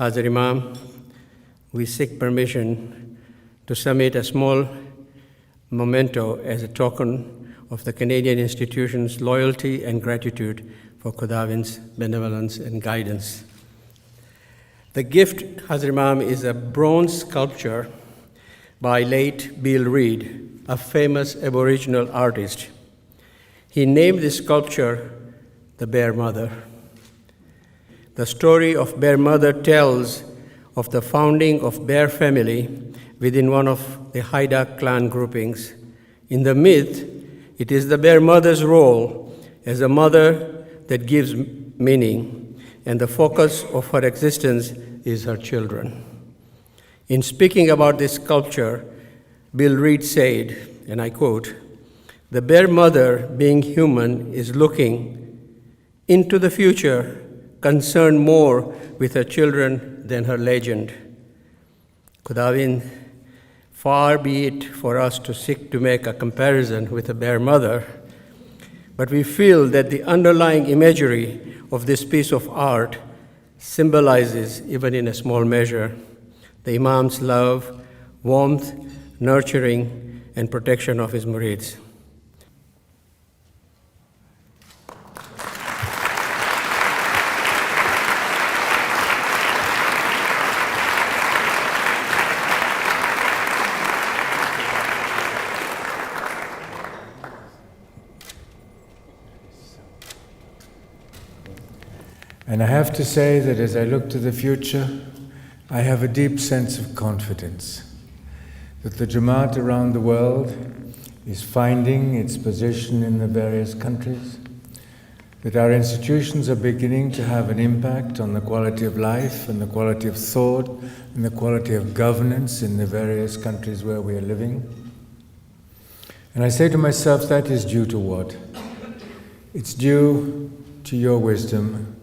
Hazar Imam, we seek permission to submit a small memento as a token of the Canadian institution's loyalty and gratitude for Khudawand's benevolence and guidance. The gift, Hazar Imam, is a bronze sculpture by late Bill Reid, a famous Aboriginal artist. He named this sculpture the Bear Mother. The story of Bear Mother tells of the founding of Bear family within one of the Haida clan groupings. In the myth, it is the Bear Mother's role as a mother that gives meaning, and the focus of her existence is her children. In speaking about this sculpture, Bill Reid said, and I quote, "The Bear Mother, being human, is looking into the future, concerned more with her children than her legend." Khudawand, far be it for us to seek to make a comparison with a Bear Mother, but we feel that the underlying imagery of this piece of art symbolizes, even in a small measure, the Imam's love, warmth, nurturing, and protection of his murids. And I have to say that as I look to the future, I have a deep sense of confidence that the Jamaat around the world is finding its position in the various countries, that our institutions are beginning to have an impact on the quality of life and the quality of thought and the quality of governance in the various countries where we are living. And I say to myself, that is due to what? It's due to your wisdom,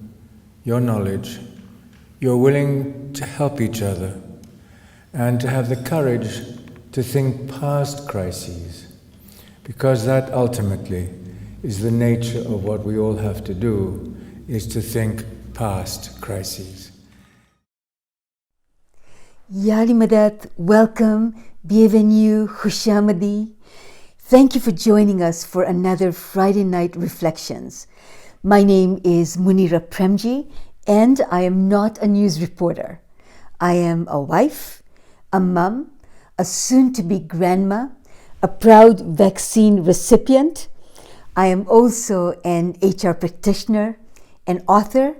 your knowledge, you're willing to help each other and to have the courage to think past crises, because that ultimately is the nature of what we all have to do, is to think past crises. Yali Madad, welcome, bienvenue, khushamadi. Thank you for joining us for another Friday Night Reflections. My name is Munira Premji, and I am not a news reporter. I am a wife, a mum, a soon-to-be grandma, a proud vaccine recipient. I am also an HR practitioner, an author,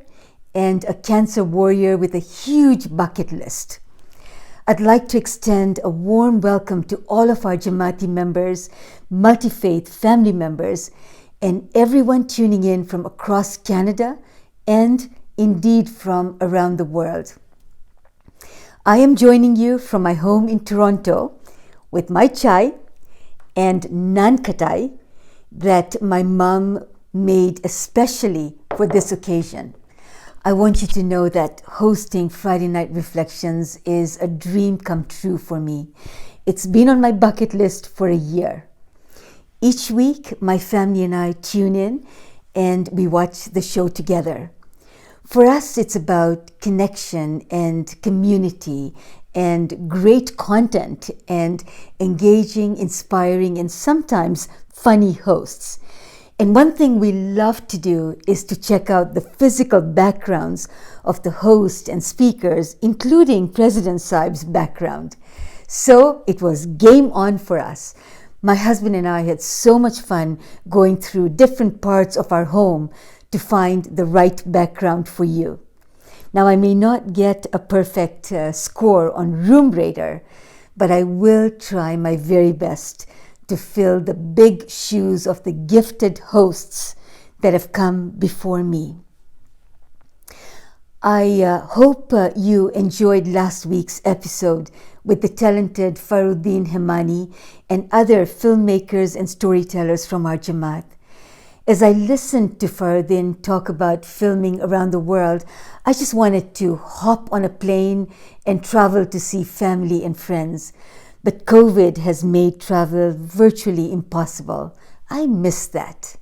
and a cancer warrior with a huge bucket list. I'd like to extend a warm welcome to all of our Jamaati members, multi-faith family members, and everyone tuning in from across Canada and indeed from around the world. I am joining you from my home in Toronto with my chai and naan katai that my mom made especially for this occasion. I want you to know that hosting Friday Night Reflections is a dream come true for me. It's been on my bucket list for a year. Each week, my family and I tune in and we watch the show together. For us, it's about connection and community and great content and engaging, inspiring, and sometimes funny hosts. And one thing we love to do is to check out the physical backgrounds of the host and speakers, including President Saib's background. So it was game on for us. My husband and I had so much fun going through different parts of our home to find the right background for you. Now, I may not get a perfect score on Room Raider, but I will try my very best to fill the big shoes of the gifted hosts that have come before me. I hope you enjoyed last week's episode with the talented Faruddin Hemani and other filmmakers and storytellers from our Jamaat. As I listened to Faruddin talk about filming around the world, I just wanted to hop on a plane and travel to see family and friends. But COVID has made travel virtually impossible. I miss that.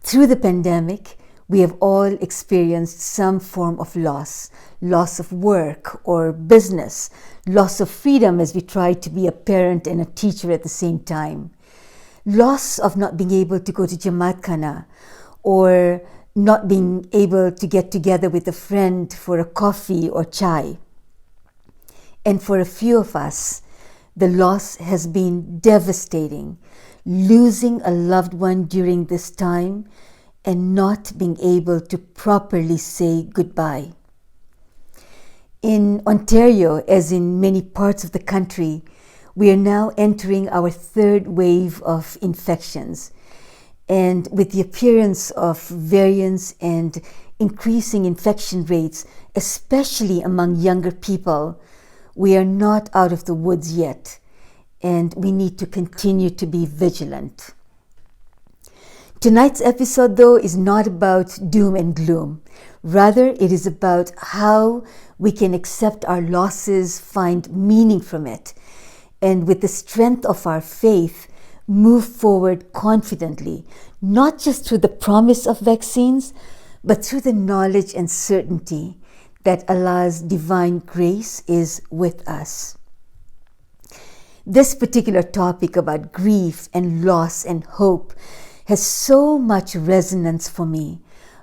Through the pandemic, We have all experienced some form of loss of work or business, loss of freedom as we try to be a parent and a teacher at the same time, loss of not being able to go to Jamaat Khana, or not being able to get together with a friend for a coffee or chai. And for a few of us, the loss has been devastating. Losing a loved one during this time and not being able to properly say goodbye. In Ontario, as in many parts of the country, we are now entering our third wave of infections. And with the appearance of variants and increasing infection rates, especially among younger people, we are not out of the woods yet, and we need to continue to be vigilant. Tonight's episode, though, is not about doom and gloom. Rather, it is about how we can accept our losses, find meaning from it, and with the strength of our faith, move forward confidently, not just through the promise of vaccines, but through the knowledge and certainty that Allah's divine grace is with us. This particular topic about grief and loss and hope has so much resonance for me.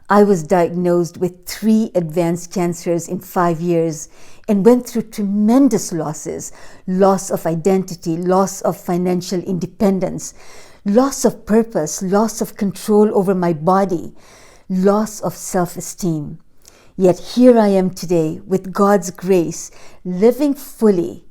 I was diagnosed with 3 advanced cancers in 5 years and went through tremendous losses: loss of identity, loss of financial independence, loss of purpose, loss of control over my body, loss of self-esteem. Yet here I am today, with God's grace, living fully,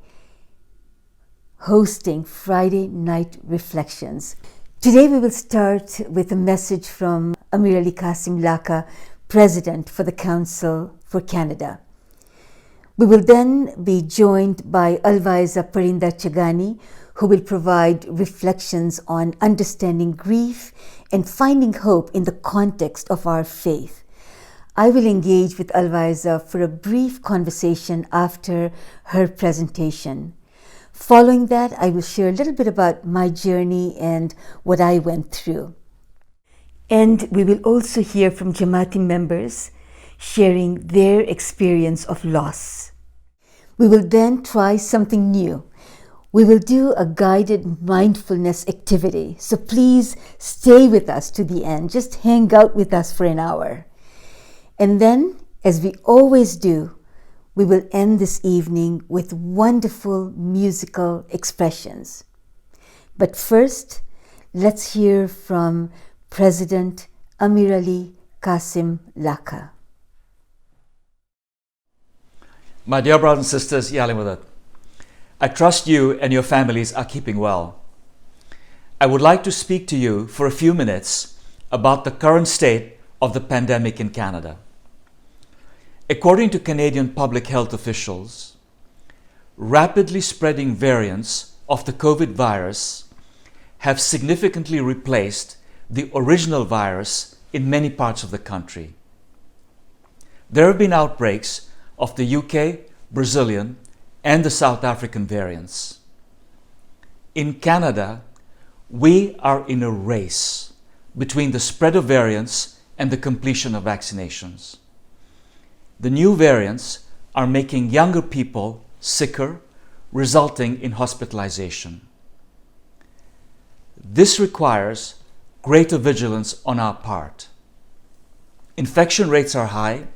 hosting Friday Night Reflections. Today we will start with a message from Ameerally Kassim-Lakha, President for the Council for Canada. We will then be joined by Alwaeza Parinda Chagani, who will provide reflections on understanding grief and finding hope in the context of our faith. I will engage with Alwaeza for a brief conversation after her presentation. Following that, I will share a little bit about my journey and what I went through. And we will also hear from Jamaati members sharing their experience of loss. We will then try something new. We will do a guided mindfulness activity. So please stay with us to the end. Just hang out with us for an hour. And then, as we always do, we will end this evening with wonderful musical expressions. But first, let's hear from President Ameerally Kassim-Lakha. My dear brothers and sisters, Yalimudat, I trust you and your families are keeping well. I would like to speak to you for a few minutes about the current state of the pandemic in Canada. According to Canadian public health officials, rapidly spreading variants of the COVID virus have significantly replaced the original virus in many parts of the country. There have been outbreaks of the UK, Brazilian, and the South African variants. In Canada, we are in a race between the spread of variants and the completion of vaccinations. The new variants are making younger people sicker, resulting in hospitalization. This requires greater vigilance on our part. Infection rates are high,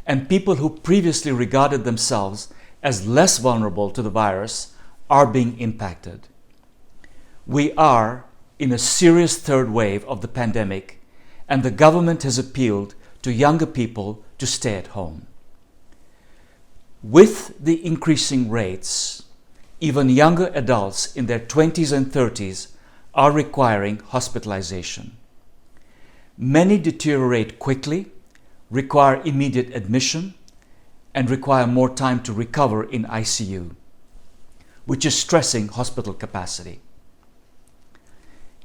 and people who previously regarded themselves as less vulnerable to the virus are being impacted. We are in a serious third wave of the pandemic, and the government has appealed to younger people to stay at home. With the increasing rates, even younger adults in their 20s and 30s are requiring hospitalization. Many deteriorate quickly, require immediate admission, and require more time to recover in ICU, which is stressing hospital capacity.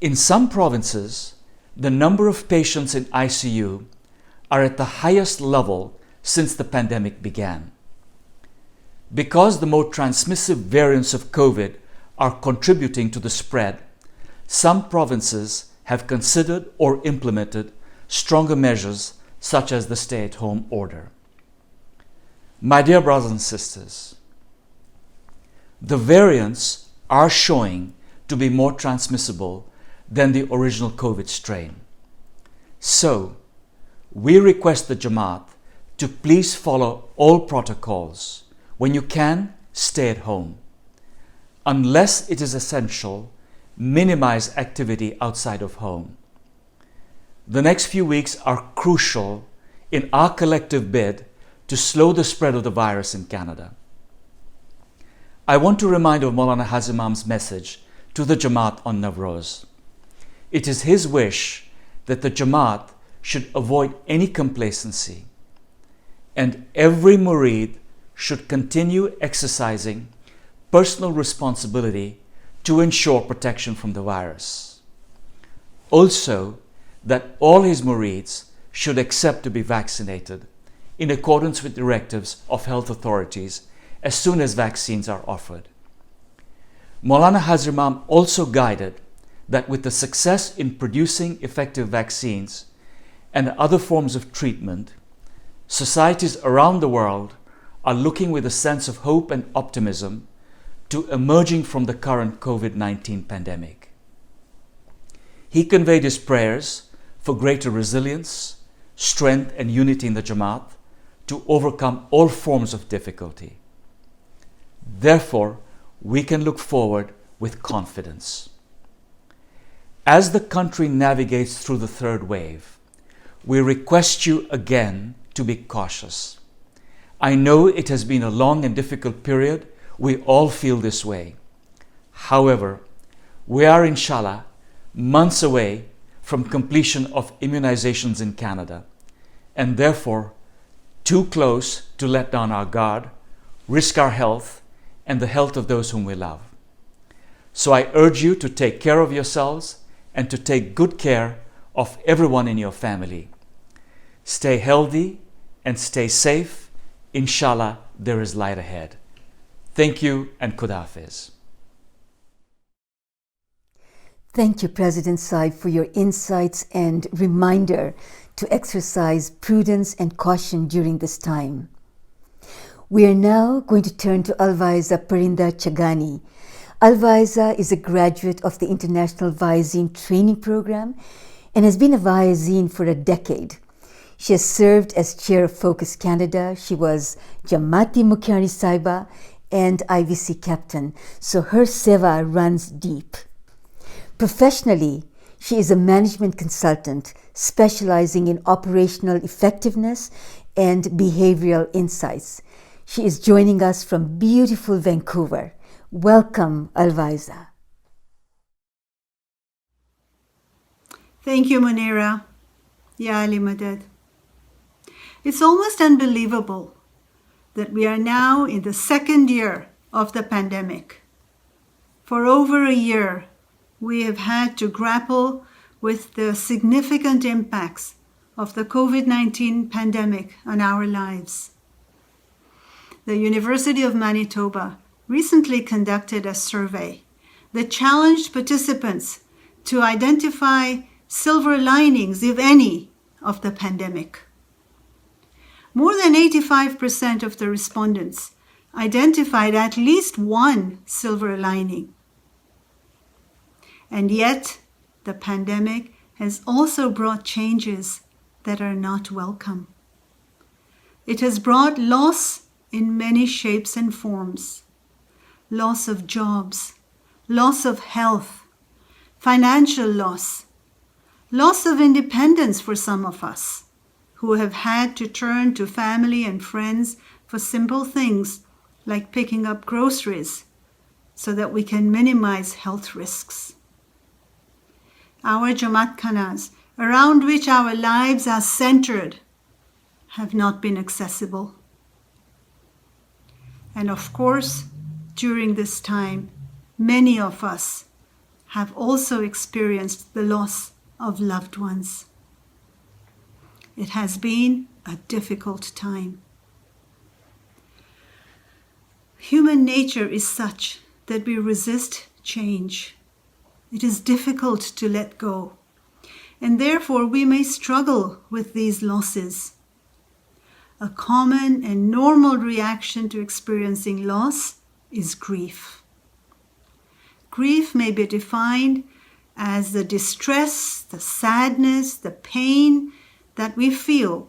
In some provinces, the number of patients in ICU are at the highest level since the pandemic began. Because the more transmissive variants of COVID are contributing to the spread, some provinces have considered or implemented stronger measures such as the stay-at-home order. My dear brothers and sisters, the variants are showing to be more transmissible than the original COVID strain. So, we request the Jamaat to please follow all protocols. When you can, stay at home. Unless it is essential, minimize activity outside of home. The next few weeks are crucial in our collective bid to slow the spread of the virus in Canada. I want to remind of Maulana Hazim Imam's message to the Jamaat on Navroz. It is his wish that the Jamaat should avoid any complacency, and every murid should continue exercising personal responsibility to ensure protection from the virus. Also, that all his murids should accept to be vaccinated in accordance with directives of health authorities as soon as vaccines are offered. Maulana Hazim Imam also guided that with the success in producing effective vaccines and other forms of treatment, societies around the world are looking with a sense of hope and optimism to emerging from the current COVID-19 pandemic. He conveyed his prayers for greater resilience, strength and unity in the Jamaat to overcome all forms of difficulty. Therefore, we can look forward with confidence. As the country navigates through the third wave, we request you again to be cautious. I know it has been a long and difficult period. We all feel this way. However, we are, inshallah, months away from completion of immunizations in Canada, and therefore too close to let down our guard, risk our health and the health of those whom we love. So I urge you to take care of yourselves and to take good care of everyone in your family. Stay healthy and stay safe. Inshallah, there is light ahead. Thank you and Khuda Hafiz. Thank you, President Saib, for your insights and reminder to exercise prudence and caution during this time. We are now going to turn to Alwaeza Parinda Chagani. Alwaeza is a graduate of the International Vaizine Training Program and has been a Vaizine for a decade. She has served as chair of Focus Canada. She was Jamaati Mukhiani Saiba and IVC captain, so her seva runs deep. Professionally, she is a management consultant specializing in operational effectiveness and behavioral insights. She is joining us from beautiful Vancouver. Welcome, Alwaeza. Thank you, Munira. Ya Ali Madad. It's almost unbelievable that we are now in the second year of the pandemic. For over a year, we have had to grapple with the significant impacts of the COVID-19 pandemic on our lives. The University of Manitoba recently conducted a survey that challenged participants to identify silver linings, if any, of the pandemic. More than 85% of the respondents identified at least one silver lining. And yet, the pandemic has also brought changes that are not welcome. It has brought loss in many shapes and forms. Loss of jobs, loss of health, financial loss, loss of independence for some of us who have had to turn to family and friends for simple things like picking up groceries so that we can minimize health risks. Our Jamaat Khanas, around which our lives are centered, have not been accessible. And of course, during this time, many of us have also experienced the loss of loved ones. It has been a difficult time. Human nature is such that we resist change. It is difficult to let go. and therefore we may struggle with these losses. A common and normal reaction to experiencing loss is grief. Grief may be defined as the distress, the sadness, the pain that we feel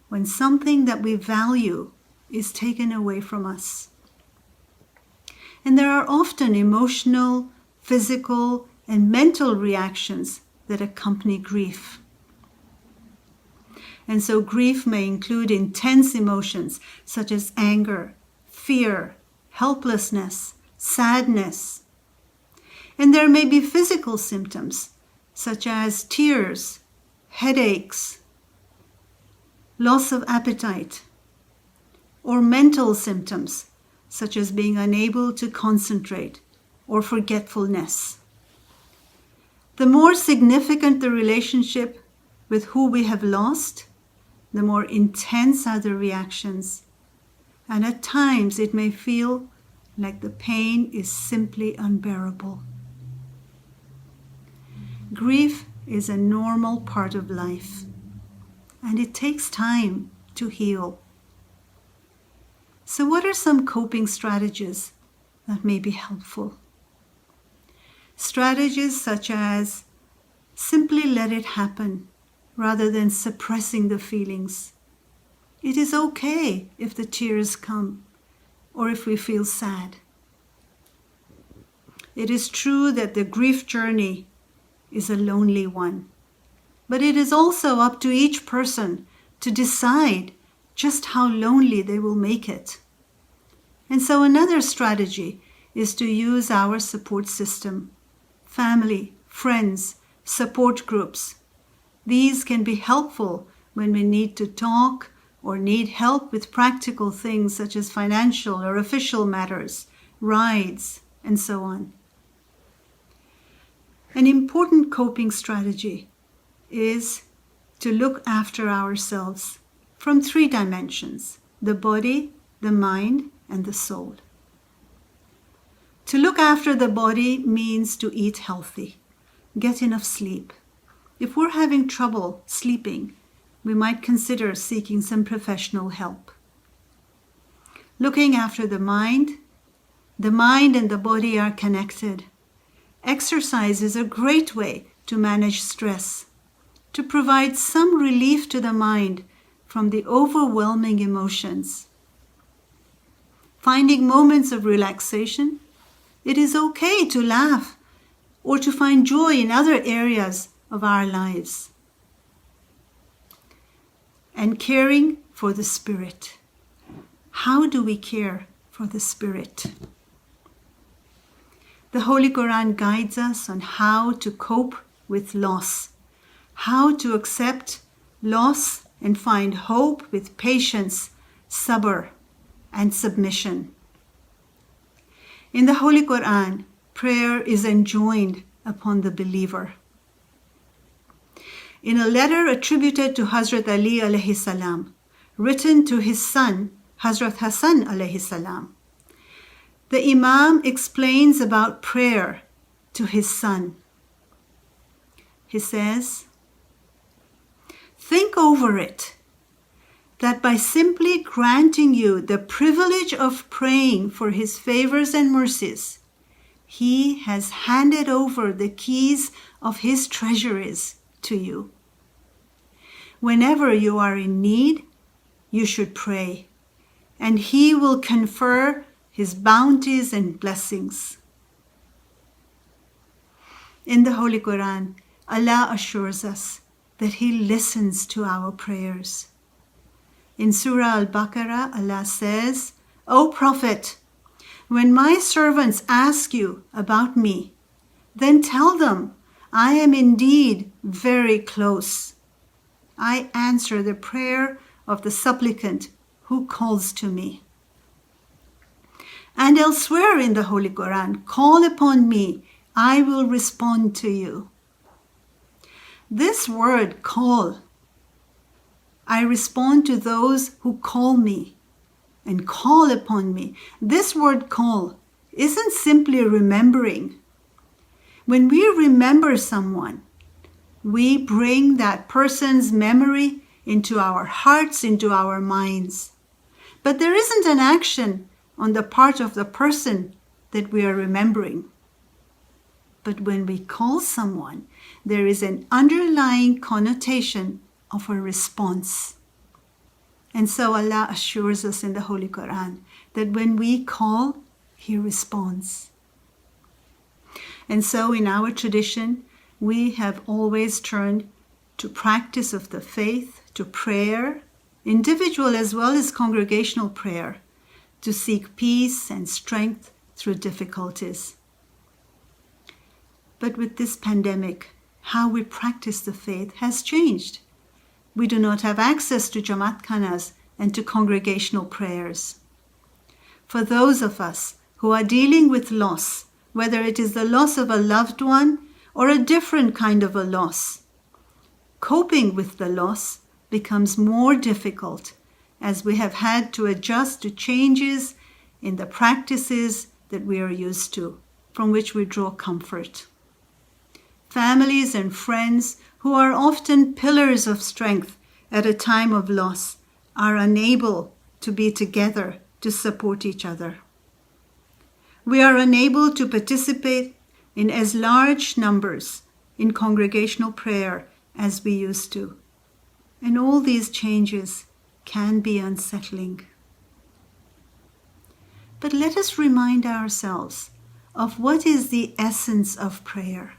when something that we value is taken away from us. And there are often emotional, physical, and mental reactions that accompany grief. And so grief may include intense emotions such as anger, fear, helplessness, sadness. And there may be physical symptoms such as tears, headaches, loss of appetite, or mental symptoms such as being unable to concentrate or forgetfulness. The more significant the relationship with who we have lost, the more intense are the reactions. And at times it may feel like the pain is simply unbearable. Grief is a normal part of life, and it takes time to heal. So what are some coping strategies that may be helpful? Strategies such as simply let it happen rather than suppressing the feelings. It is okay if the tears come or if we feel sad. It is true that the grief journey is a lonely one, but it is also up to each person to decide just how lonely they will make it. And so another strategy is to use our support system, family, friends, support groups. These can be helpful when we need to talk or need help with practical things such as financial or official matters, rides, and so on. An important coping strategy is to look after ourselves from 3 dimensions: the body, the mind, and the soul. To look after the body means to eat healthy, get enough sleep. If we're having trouble sleeping, we might consider seeking some professional help. Looking after the mind and the body are connected. Exercise is a great way to manage stress, to provide some relief to the mind from the overwhelming emotions. Finding moments of relaxation, it is okay to laugh or to find joy in other areas of our lives. And caring for the spirit. How do we care for the spirit? The Holy Quran guides us on how to cope with loss, how to accept loss and find hope with patience, sabr, and submission. In the Holy Quran, prayer is enjoined upon the believer. In a letter attributed to Hazrat Ali alayhi salam, written to his son, Hazrat Hassan alayhi salam, the Imam explains about prayer to his son. He says, "Think over it, that by simply granting you the privilege of praying for his favors and mercies, he has handed over the keys of his treasuries to you. Whenever you are in need, you should pray, and he will confer his bounties and blessings." In the Holy Quran, Allah assures us that he listens to our prayers. In Surah Al-Baqarah, Allah says, "O Prophet, when my servants ask you about me, then tell them, I am indeed very close. I answer the prayer of the supplicant who calls to me." And elsewhere in the Holy Quran, "Call upon me, I will respond to you." This word, call, I respond to those who call me and call upon me. This word call isn't simply remembering. When we remember someone, we bring that person's memory into our hearts, into our minds. But there isn't an action on the part of the person that we are remembering. But when we call someone, there is an underlying connotation of a response. And so Allah assures us in the Holy Quran that when we call, He responds. And so in our tradition, we have always turned to practice of the faith, to prayer, individual as well as congregational prayer, to seek peace and strength through difficulties. But with this pandemic, how we practice the faith has changed. We do not have access to Jamaat Khanas and to congregational prayers. For those of us who are dealing with loss, whether it is the loss of a loved one or a different kind of a loss, coping with the loss becomes more difficult as we have had to adjust to changes in the practices that we are used to, from which we draw comfort. Families and friends who are often pillars of strength at a time of loss are unable to be together to support each other. We are unable to participate in as large numbers in congregational prayer as we used to. And all these changes can be unsettling. But let us remind ourselves of what is the essence of prayer.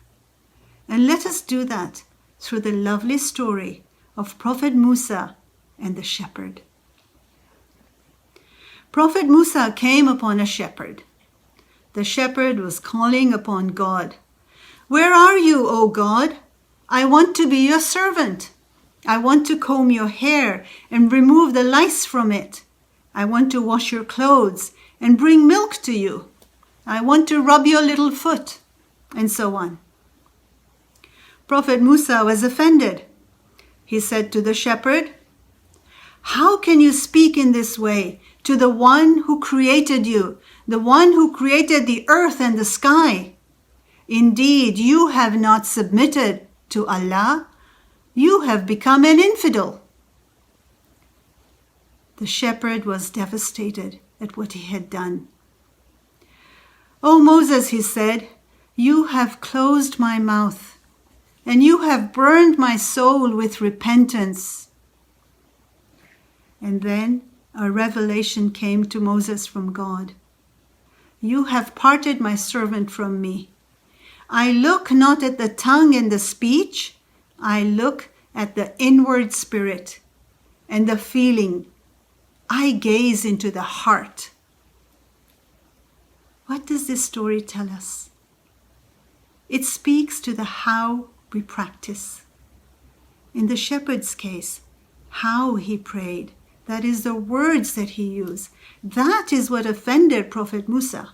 And let us do that through the lovely story of Prophet Musa and the shepherd. Prophet Musa came upon a shepherd. The shepherd was calling upon God. "Where are you, O God? I want to be your servant. I want to comb your hair and remove the lice from it. I want to wash your clothes and bring milk to you. I want to rub your little foot," and so on. Prophet Musa was offended. He said to the shepherd, "How can you speak in this way to the one who created you, the one who created the earth and the sky? Indeed, you have not submitted to Allah. You have become an infidel." The shepherd was devastated at what he had done. "O Moses," he said, "you have closed my mouth, and you have burned my soul with repentance." And then a revelation came to Moses from God. "You have parted my servant from me. I look not at the tongue and the speech, I look at the inward spirit and the feeling. I gaze into the heart." What does this story tell us? It speaks to the how we practice. In the shepherd's case, how he prayed, that is the words that he used, that is what offended Prophet Musa.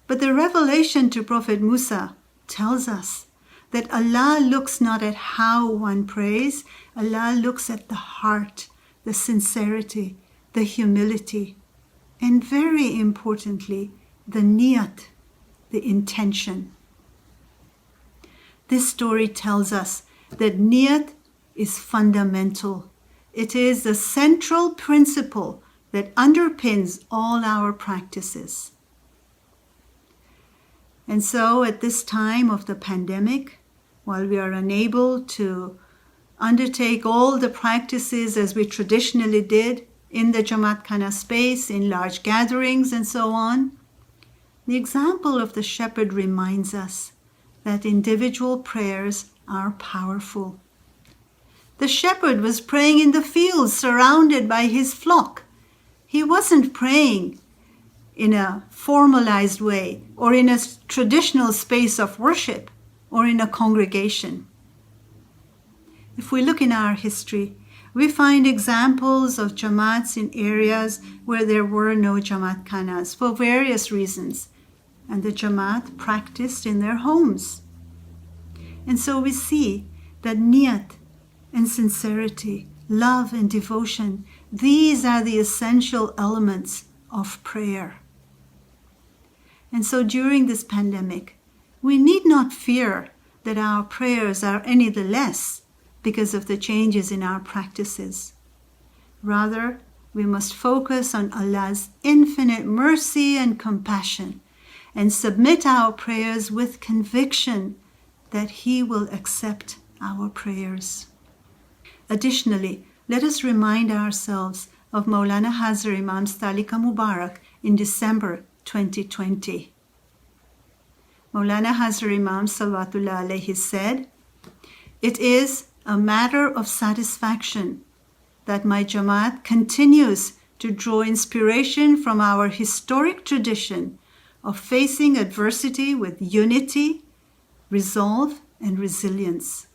But the revelation to Prophet Musa tells us that Allah looks not at how one prays, Allah looks at the heart, the sincerity, the humility, and very importantly, the niyat, the intention. This story tells us that niyat is fundamental. It is the central principle that underpins all our practices. And so at this time of the pandemic, while we are unable to undertake all the practices as we traditionally did in the Jamaat Khana space, in large gatherings and so on, the example of the shepherd reminds us that individual prayers are powerful. The shepherd was praying in the fields surrounded by his flock. He wasn't praying in a formalized way or in a traditional space of worship or in a congregation. If we look in our history, we find examples of Jamaats in areas where there were no Jamaat Khanas for various reasons, and the Jamaat practiced in their homes. And so we see that niyat and sincerity, love and devotion, these are the essential elements of prayer. And so during this pandemic, we need not fear that our prayers are any the less because of the changes in our practices. Rather, we must focus on Allah's infinite mercy and compassion and submit our prayers with conviction that He will accept our prayers. Additionally, let us remind ourselves of Maulana Hazrat Imam's Talika Mubarak in December 2020. Maulana Hazrat Imam Salawatullah alayhi said, "It is a matter of satisfaction that my Jamaat continues to draw inspiration from our historic tradition of facing adversity with unity, resolve, and resilience.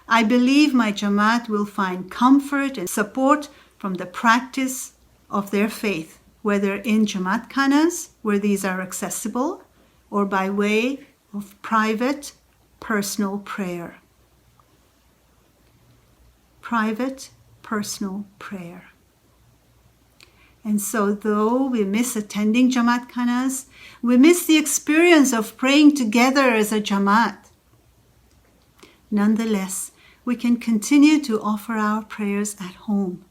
I believe my Jamaat will find comfort and support from the practice of their faith, whether in Jamaat Khanas, where these are accessible, or by way of private, personal prayer." Private, personal prayer. And so though we miss attending Jamaat Khanas, we miss the experience of praying together as a Jamaat. Nonetheless, we can continue to offer our prayers at home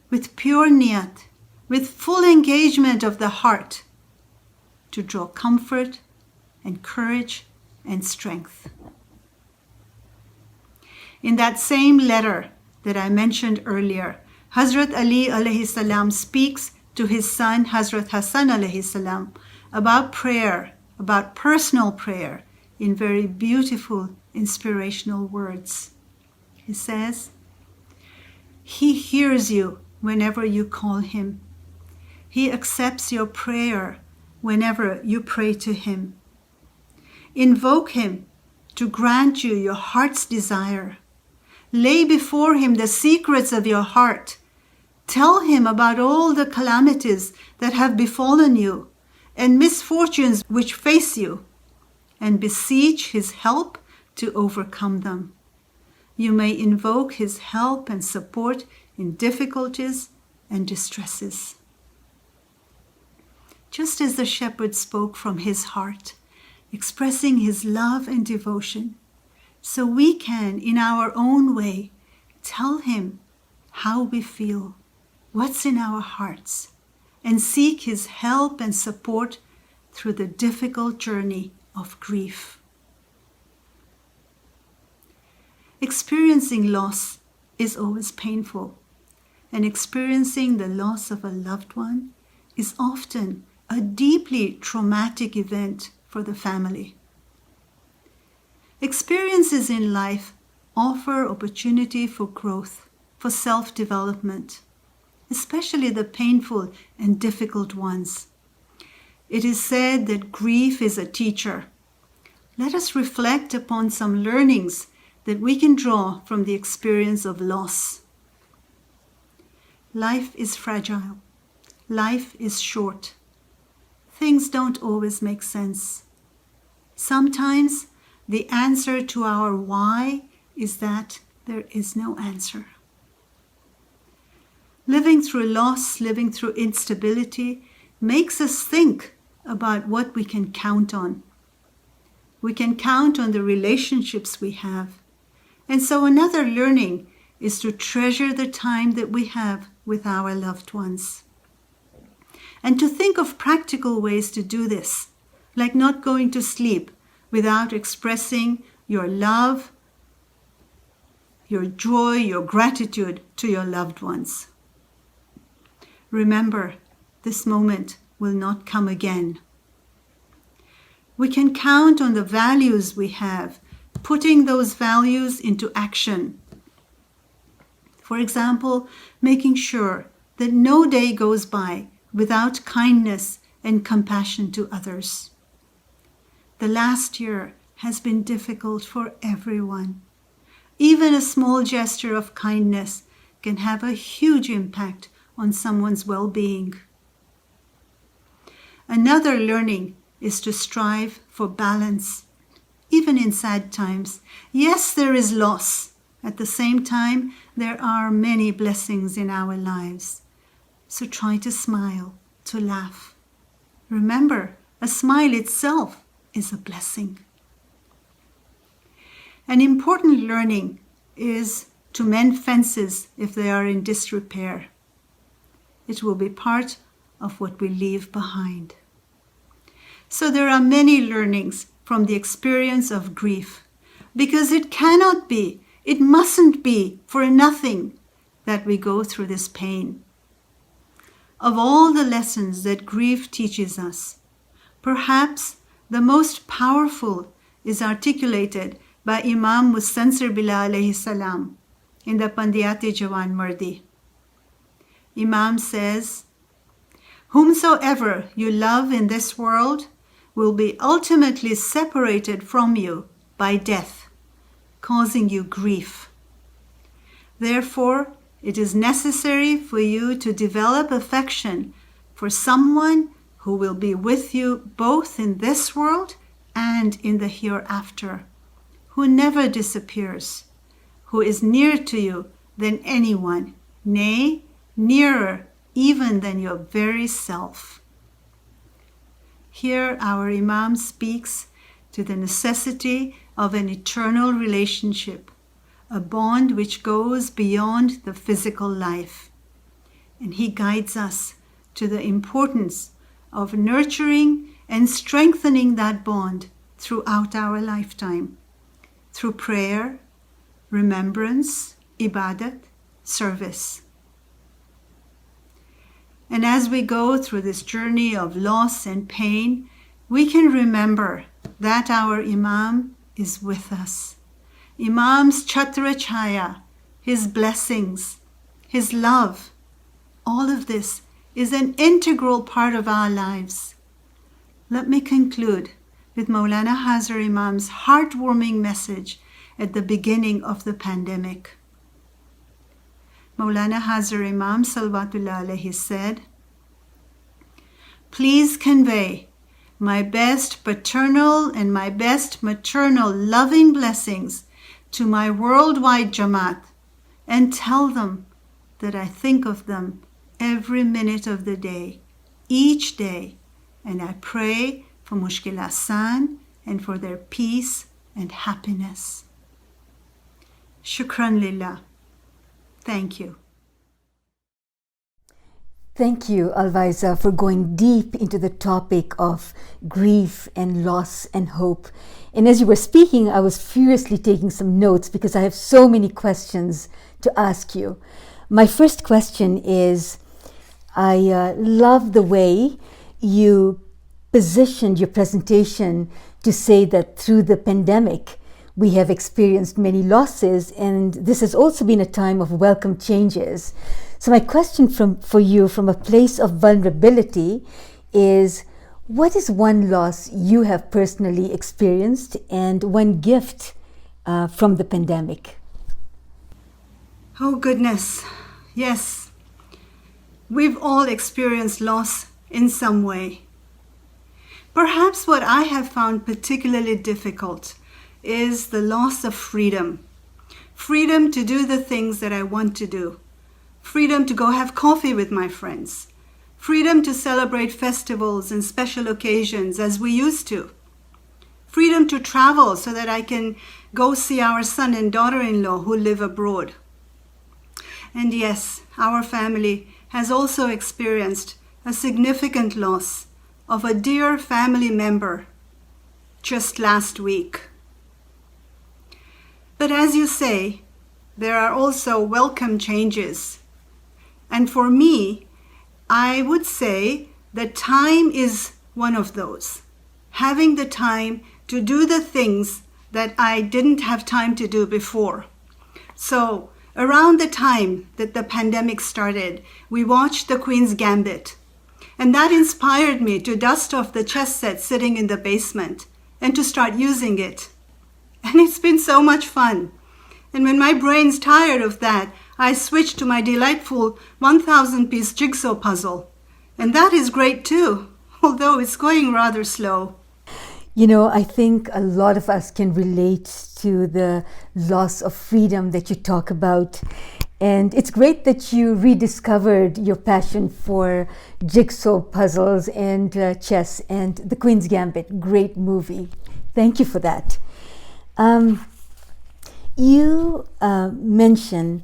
with pure niyat, with full engagement of the heart to draw comfort and courage and strength. In that same letter that I mentioned earlier, Hazrat Ali alayhi salam speaks to his son Hazrat Hassan alayhi salam about prayer, about personal prayer, in very beautiful, inspirational words. He says, "He hears you whenever you call Him. He accepts your prayer whenever you pray to Him. Invoke Him to grant you your heart's desire. Lay before Him the secrets of your heart. Tell Him about all the calamities that have befallen you and misfortunes which face you, and beseech His help to overcome them. You may invoke His help and support in difficulties and distresses." Just as the shepherd spoke from his heart, expressing his love and devotion, so we can, in our own way, tell Him how we feel, what's in our hearts, and seek His help and support through the difficult journey of grief. Experiencing loss is always painful, and experiencing the loss of a loved one is often a deeply traumatic event for the family. Experiences in life offer opportunity for growth, for self-development, especially the painful and difficult ones. It is said that grief is a teacher. Let us reflect upon some learnings that we can draw from the experience of loss. Life is fragile. Life is short. Things don't always make sense. Sometimes the answer to our why is that there is no answer. Living through loss, living through instability, makes us think about what we can count on. We can count on the relationships we have. And so another learning is to treasure the time that we have with our loved ones. And to think of practical ways to do this, like not going to sleep without expressing your love, your joy, your gratitude to your loved ones. Remember, this moment will not come again. We can count on the values we have, putting those values into action. For example, making sure that no day goes by without kindness and compassion to others. The last year has been difficult for everyone. Even a small gesture of kindness can have a huge impact on someone's well-being. Another learning is to strive for balance, even in sad times. Yes, there is loss. At the same time, there are many blessings in our lives. So try to smile, to laugh. Remember, a smile itself is a blessing. An important learning is to mend fences if they are in disrepair. It will be part of what we leave behind. So there are many learnings from the experience of grief, because it cannot be, it mustn't be for nothing that we go through this pain. Of all the lessons that grief teaches us, perhaps the most powerful is articulated by Imam Mustansir Billah alayhi salam in the Pandiyat-e Jawan Mardi. Imam says, "Whomsoever you love in this world will be ultimately separated from you by death, causing you grief. Therefore, it is necessary for you to develop affection for someone who will be with you both in this world and in the hereafter, who never disappears, who is nearer to you than anyone, nay, nearer even than your very self." Here our Imam speaks to the necessity of an eternal relationship, a bond which goes beyond the physical life. And he guides us to the importance of nurturing and strengthening that bond throughout our lifetime, through prayer, remembrance, ibadat, service. And as we go through this journey of loss and pain, we can remember that our Imam is with us. Imam's chatra chaya, his blessings, his love, all of this is an integral part of our lives. Let me conclude with Maulana Hazar Imam's heartwarming message at the beginning of the pandemic. Maulana Hazar Imam Salawatullah alayhi said, "Please convey my best paternal and my best maternal loving blessings to my worldwide Jamaat and tell them that I think of them every minute of the day, each day, and I pray for Mushkil Asan and for their peace and happiness." Shukran lillah. Thank you. Thank you, Alwaeza, for going deep into the topic of grief and loss and hope. And as you were speaking, I was furiously taking some notes because I have so many questions to ask you. My first question is, I love the way you positioned your presentation to say that through the pandemic, we have experienced many losses, and this has also been a time of welcome changes. So my question for you from a place of vulnerability is, what is one loss you have personally experienced and one gift from the pandemic? Oh goodness, yes. We've all experienced loss in some way. Perhaps what I have found particularly difficult is the loss of freedom. Freedom to do the things that I want to do. Freedom to go have coffee with my friends. Freedom to celebrate festivals and special occasions as we used to. Freedom to travel so that I can go see our son and daughter-in-law who live abroad. And yes, our family has also experienced a significant loss of a dear family member just last week. But as you say, there are also welcome changes. And for me, I would say that time is one of those. Having the time to do the things that I didn't have time to do before. So around the time that the pandemic started, we watched The Queen's Gambit. And that inspired me to dust off the chess set sitting in the basement and to start using it. And it's been so much fun. And when my brain's tired of that, I switched to my delightful 1,000-piece jigsaw puzzle. And that is great too, although it's going rather slow. You know, I think a lot of us can relate to the loss of freedom that you talk about. And it's great that you rediscovered your passion for jigsaw puzzles and chess and The Queen's Gambit. Great movie. Thank you for that. You mention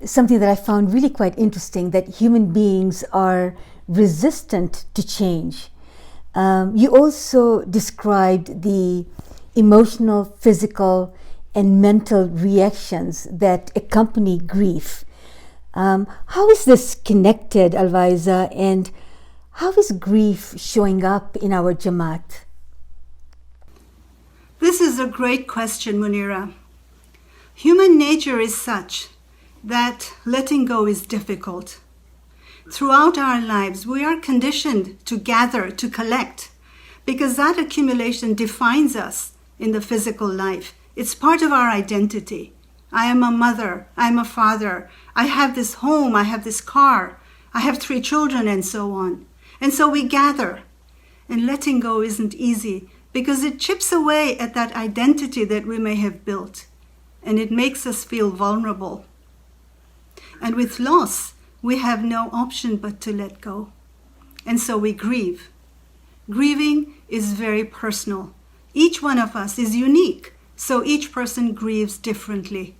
something that I found really quite interesting, that human beings are resistant to change. You also described the emotional, physical, and mental reactions that accompany grief. How is this connected, Alwaeza, and how is grief showing up in our Jamaat? This is a great question, Munira. Human nature is such that letting go is difficult. Throughout our lives, we are conditioned to gather, to collect, because that accumulation defines us in the physical life. It's part of our identity. I am a mother, I am a father, I have this home, I have this car, I have 3 children, and so on. And so we gather. And letting go isn't easy because it chips away at that identity that we may have built, and it makes us feel vulnerable. And with loss, we have no option but to let go. And so we grieve. Grieving is very personal. Each one of us is unique, so each person grieves differently.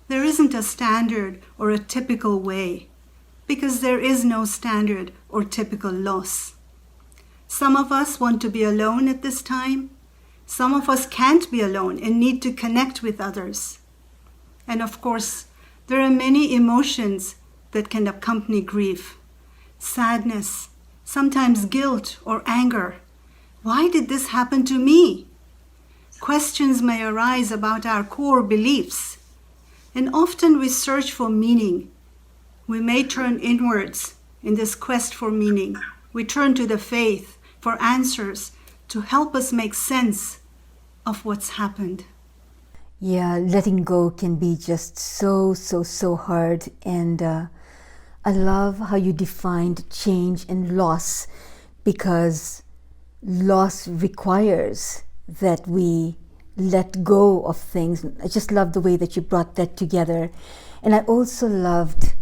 There isn't a standard or a typical way, because there is no standard or typical loss. Some of us want to be alone at this time. Some of us can't be alone and need to connect with others. And of course, there are many emotions that can accompany grief. Sadness, sometimes guilt or anger. Why did this happen to me? Questions may arise about our core beliefs. And often we search for meaning. We may turn inwards in this quest for meaning. We turn to the faith for answers to help us make sense of what's happened. Yeah, letting go can be just so hard. And I love how you defined change and loss, because loss requires that we let go of things. I just love the way that you brought that together. And I also loved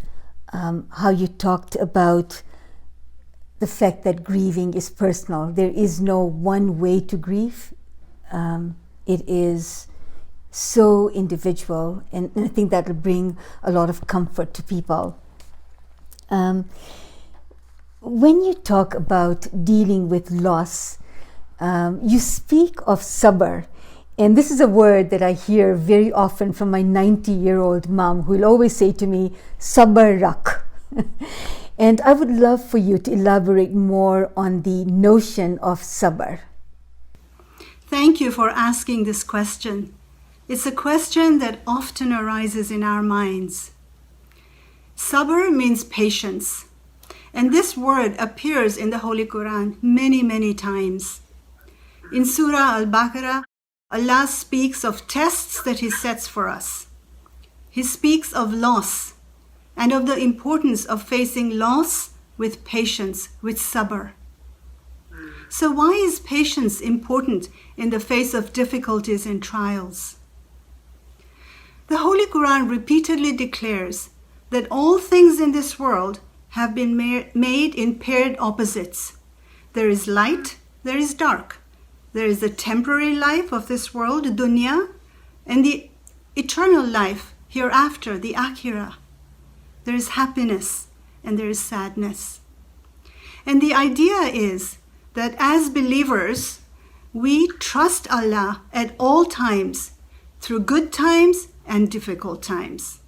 how you talked about the fact that grieving is personal. There is no one way to grieve. It is so individual, and I think that will bring a lot of comfort to people. When you talk about dealing with loss, you speak of sabr. And this is a word that I hear very often from my 90-year-old mom, who will always say to me, sabr rak. And I would love for you to elaborate more on the notion of sabr. Thank you for asking this question. It's a question that often arises in our minds. Sabr means patience. And this word appears in the Holy Quran many times. In Surah Al-Baqarah, Allah speaks of tests that He sets for us. He speaks of loss and of the importance of facing loss with patience, with sabr. So why is patience important in the face of difficulties and trials? The Holy Quran repeatedly declares that all things in this world have been made in paired opposites. There is light, there is dark. There is the temporary life of this world, dunya, and the eternal life hereafter, the akhirah. There is happiness and there is sadness. And the idea is that as believers, we trust Allah at all times, through good times and difficult times.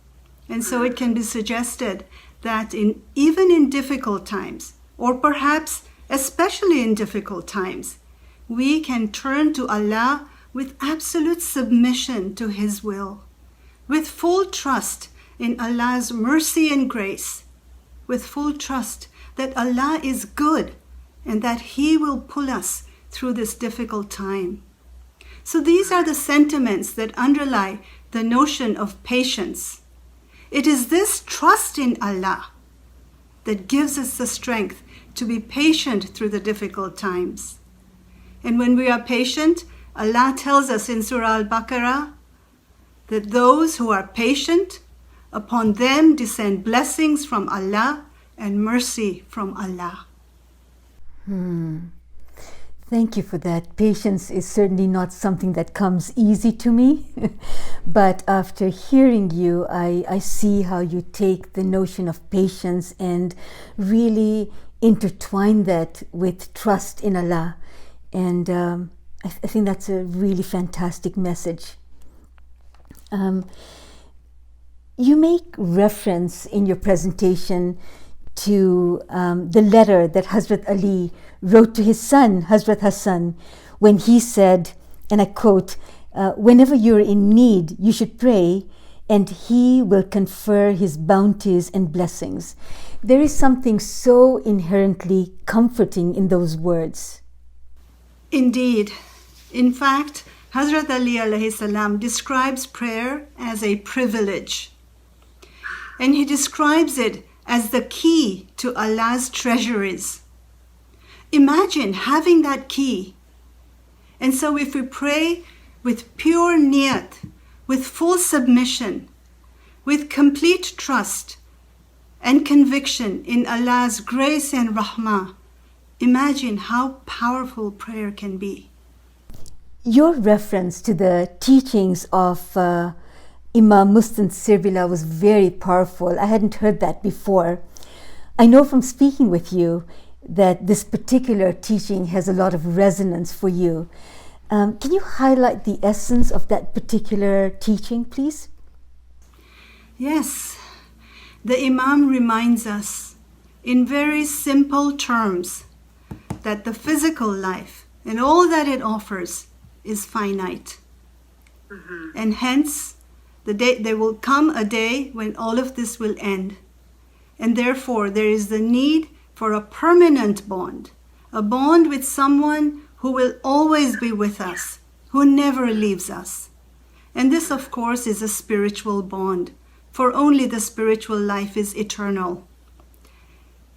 And so it can be suggested that even in difficult times, or perhaps especially in difficult times, we can turn to Allah with absolute submission to His will, with full trust in Allah's mercy and grace, with full trust that Allah is good and that He will pull us through this difficult time. So these are the sentiments that underlie the notion of patience. It is this trust in Allah that gives us the strength to be patient through the difficult times. And when we are patient, Allah tells us in Surah Al-Baqarah that those who are patient, upon them descend blessings from Allah and mercy from Allah. Thank you for that. Patience is certainly not something that comes easy to me. But after hearing you, I see how you take the notion of patience and really intertwine that with trust in Allah. And I think that's a really fantastic message. You make reference in your presentation to the letter that Hazrat Ali wrote to his son, Hazrat Hassan, when he said, and I quote, whenever you're in need, you should pray, and He will confer His bounties and blessings. There is something so inherently comforting in those words. Indeed. In fact, Hazrat Ali alayhi salam describes prayer as a privilege. And he describes it as the key to Allah's treasuries. Imagine having that key. And so if we pray with pure niyat, with full submission, with complete trust and conviction in Allah's grace and rahmah, imagine how powerful prayer can be. Your reference to the teachings of Imam Mustansir Billah was very powerful. I hadn't heard that before. I know from speaking with you that this particular teaching has a lot of resonance for you. Can you highlight the essence of that particular teaching, please? Yes, the Imam reminds us in very simple terms that the physical life and all that it offers is finite. And hence, there will come a day when all of this will end. And therefore, there is the need for a permanent bond, a bond with someone who will always be with us, who never leaves us. And this, of course, is a spiritual bond, for only the spiritual life is eternal.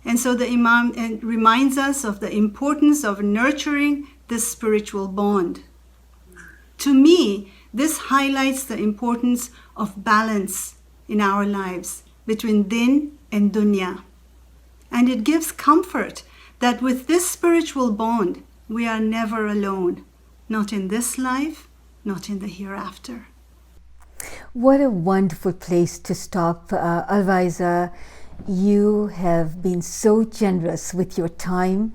And so the Imam reminds us of the importance of nurturing this spiritual bond. To me, this highlights the importance of balance in our lives between din and dunya. And it gives comfort that with this spiritual bond, we are never alone, not in this life, not in the hereafter. What a wonderful place to stop. Alwaeza, you have been so generous with your time.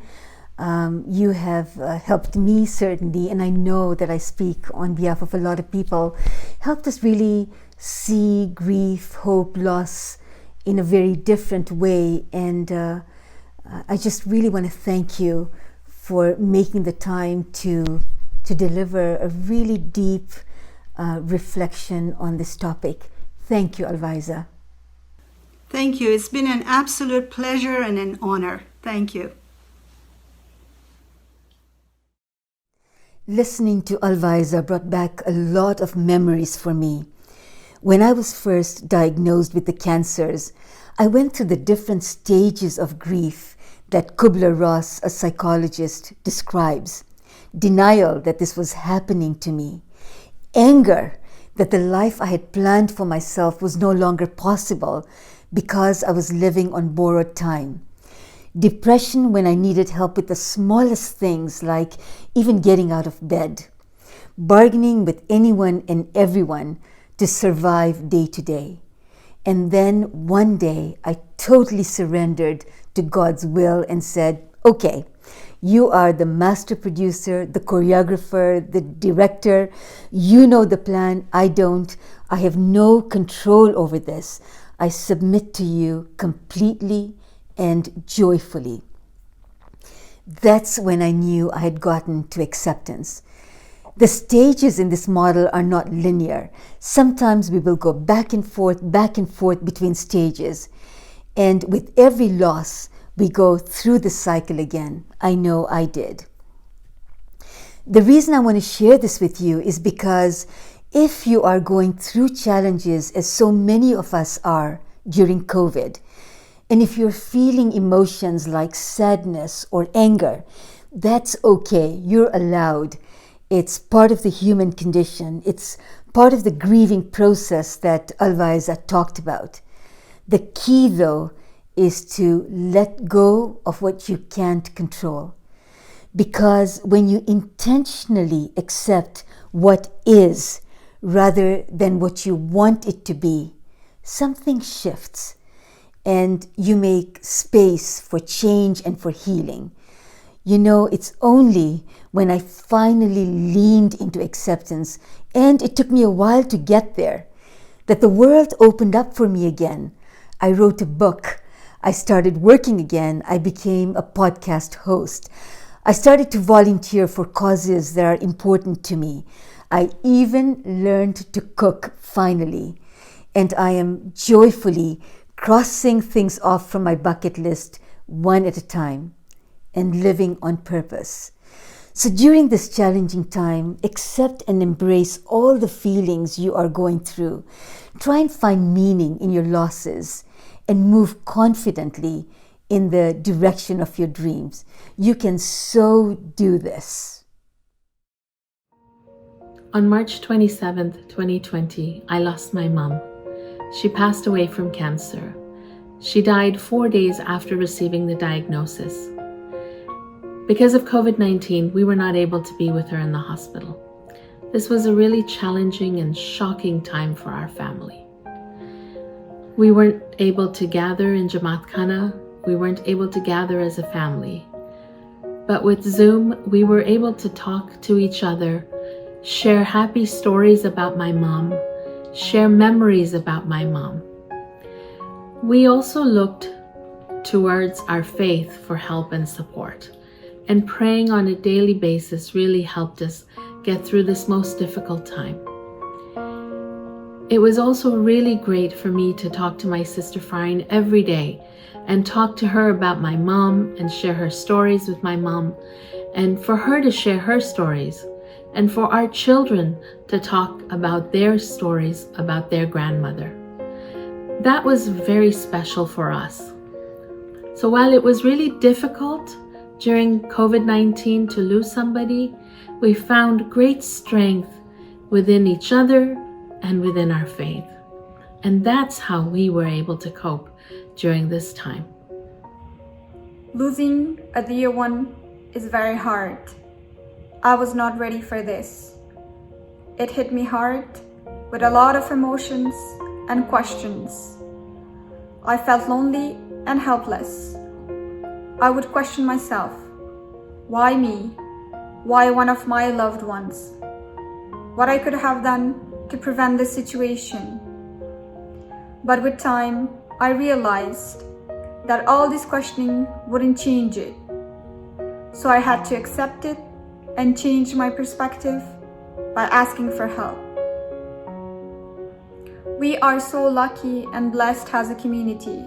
You have helped me certainly, and I know that I speak on behalf of a lot of people, helped us really see grief, hope, loss in a very different way. And I just really want to thank you for making the time to deliver a really deep reflection on this topic. Thank you, Alwaeza. Thank you. It's been an absolute pleasure and an honor. Thank you. Listening to Alwaeza brought back a lot of memories for me. When I was first diagnosed with the cancers, I went through the different stages of grief that Kubler-Ross, a psychologist, describes. Denial that this was happening to me. Anger that the life I had planned for myself was no longer possible because I was living on borrowed time. Depression when I needed help with the smallest things, like even getting out of bed. Bargaining with anyone and everyone to survive day to day. And then one day I totally surrendered to God's will and said, okay, you are the master producer, the choreographer, the director. You know the plan, I don't. I have no control over this. I submit to you completely and joyfully. That's when I knew I had gotten to acceptance. The stages in this model are not linear. Sometimes we will go back and forth between stages. And with every loss, we go through the cycle again. I know I did. The reason I want to share this with you is because if you are going through challenges, as so many of us are during COVID, and if you're feeling emotions like sadness or anger, that's okay. You're allowed. It's part of the human condition. It's part of the grieving process that Alwaeza talked about. The key, though, is to let go of what you can't control. Because when you intentionally accept what is rather than what you want it to be, something shifts and you make space for change and for healing. You know, it's only when I finally leaned into acceptance, and it took me a while to get there, that the world opened up for me again. I wrote a book. I started working again. I became a podcast host. I started to volunteer for causes that are important to me. I even learned to cook finally. And I am joyfully crossing things off from my bucket list one at a time and living on purpose. So during this challenging time, accept and embrace all the feelings you are going through. Try and find meaning in your losses and move confidently in the direction of your dreams. You can so do this. On March 27th, 2020, I lost my mom. She passed away from cancer. She died 4 days after receiving the diagnosis. Because of COVID-19, we were not able to be with her in the hospital. This was a really challenging and shocking time for our family. We weren't able to gather in Jamaat Khana. We weren't able to gather as a family. But with Zoom, we were able to talk to each other, share happy stories about my mom, share memories about my mom. We also looked towards our faith for help and support, and praying on a daily basis really helped us get through this most difficult time. It was also really great for me to talk to my sister Farine every day and talk to her about my mom and share her stories with my mom, and for her to share her stories, and for our children to talk about their stories about their grandmother. That was very special for us. So while it was really difficult during COVID-19 to lose somebody, we found great strength within each other and within our faith. And that's how we were able to cope during this time. Losing a dear one is very hard. I was not ready for this. It hit me hard with a lot of emotions and questions. I felt lonely and helpless. I would question myself. Why me? Why one of my loved ones? What I could have done to prevent this situation. But with time, I realized that all this questioning wouldn't change it. So I had to accept it and change my perspective by asking for help. We are so lucky and blessed as a community.